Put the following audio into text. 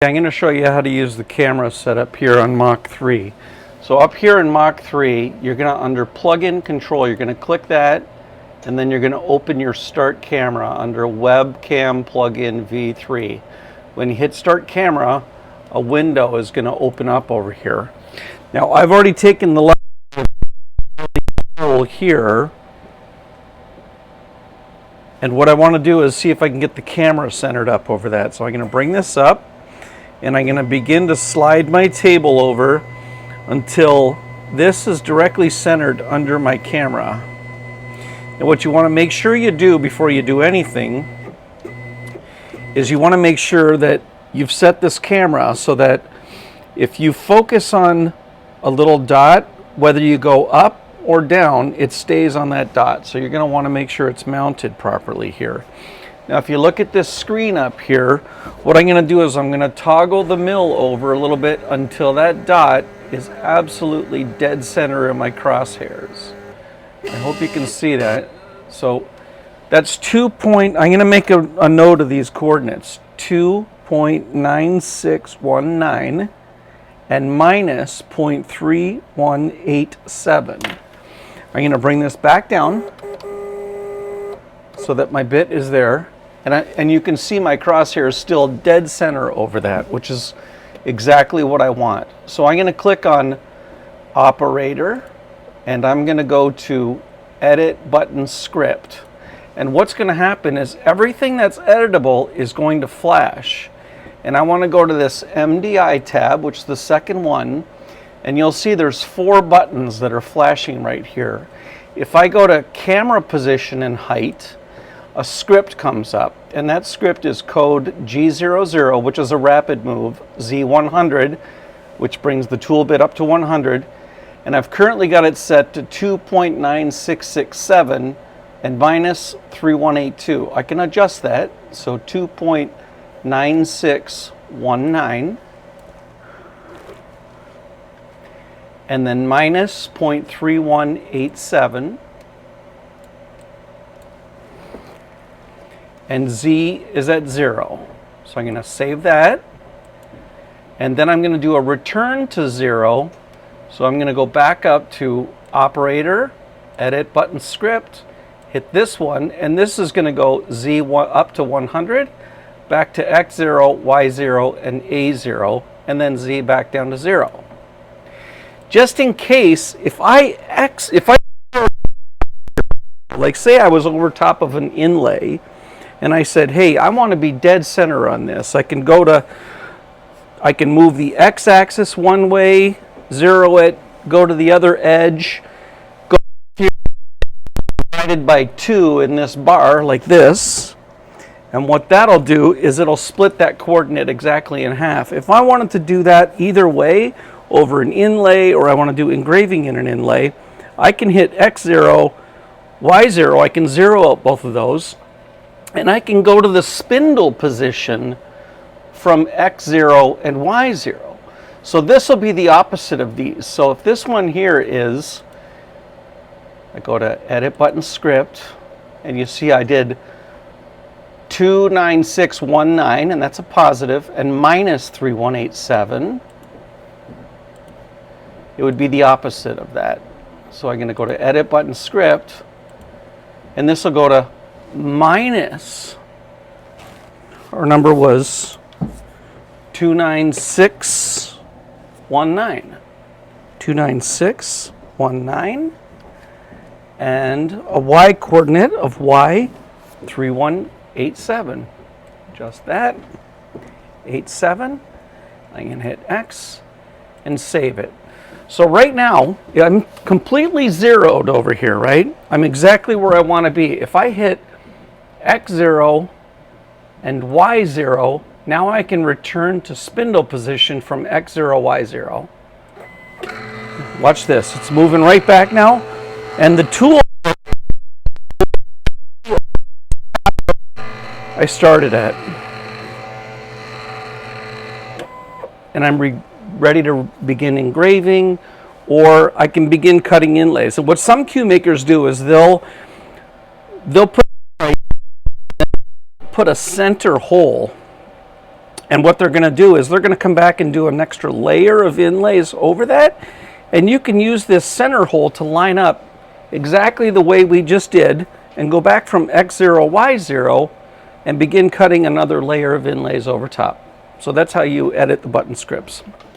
I'm going to show you how to use the camera setup here on Mach 3. So up here in Mach 3, you're going to, under plug-in control, you're going to click that, and then you're going to open your start camera under webcam plug-in V3. When you hit start camera, a window is going to open up over here. Now I've already taken the level here, and what I want to do is see if I can get the camera centered up over that. So I'm going to bring this up, and I'm going to begin to slide my table over until this is directly centered under my camera. And what you want to make sure you do before you do anything is you want to make sure that you've set this camera so that if you focus on a little dot, whether you go up or down, it stays on that dot. So you're going to want to make sure it's mounted properly here. Now if you look at this screen up here, what I'm going to do is I'm going to toggle the mill over a little bit until that dot is absolutely dead center in my crosshairs. I hope you can see that. So that's I'm going to make a note of these coordinates, 2.9619 and minus 0.3187. I'm going to bring this back down so that my bit is there. And you can see my crosshair is still dead center over that, which is exactly what I want. So I'm going to click on Operator, and I'm going to go to Edit Button Script. And what's going to happen is everything that's editable is going to flash. And I want to go to this MDI tab, which is the second one, and you'll see there's 4 buttons that are flashing right here. If I go to Camera Position and Height, a script comes up, and that script is code G00, which is a rapid move, Z100, which brings the tool bit up to 100, and I've currently got it set to 2.9667 and minus 3182. I can adjust that, so 2.9619 and then minus 0.3187. And Z is at 0. So I'm going to save that. And then I'm going to do a return to 0. So I'm going to go back up to Operator, Edit Button Script, hit this one, and this is going to go Z1 up to 100, back to X0, Y0, and A0, and then Z back down to 0. Just in case, if I like say I was over top of an inlay, and I said, hey, I want to be dead center on this. I can move the x-axis one way, 0 it, go to the other edge, go here, divided by 2 in this bar like this. And what that'll do is it'll split that coordinate exactly in half. If I wanted to do that either way, over an inlay, or I want to do engraving in an inlay, I can hit X0, Y0, I can zero out both of those. And I can go to the spindle position from X0 and Y0. So this will be the opposite of these. So if this one here is, I go to Edit Button Script, and you see I did 29619, and that's a positive, and minus 3187. It would be the opposite of that. So I'm going to go to Edit Button Script, and this will go to minus, our number was 29619, 29619, and a y coordinate of y 3187. Just that, 87. I can hit X and save it. So right now, I'm completely zeroed over here, right? I'm exactly where I want to be. If I hit X0 and Y0, now I can return to spindle position from X0, Y0. Watch this, it's moving right back now. And the tool I started at. And I'm ready to begin engraving, or I can begin cutting inlays. So what some cue makers do is they'll put a center hole And what they're going to do is they're going to come back and do an extra layer of inlays over that. And you can use this center hole to line up exactly the way we just did and go back from X0, Y0 and begin cutting another layer of inlays over top. So that's how you edit the button scripts.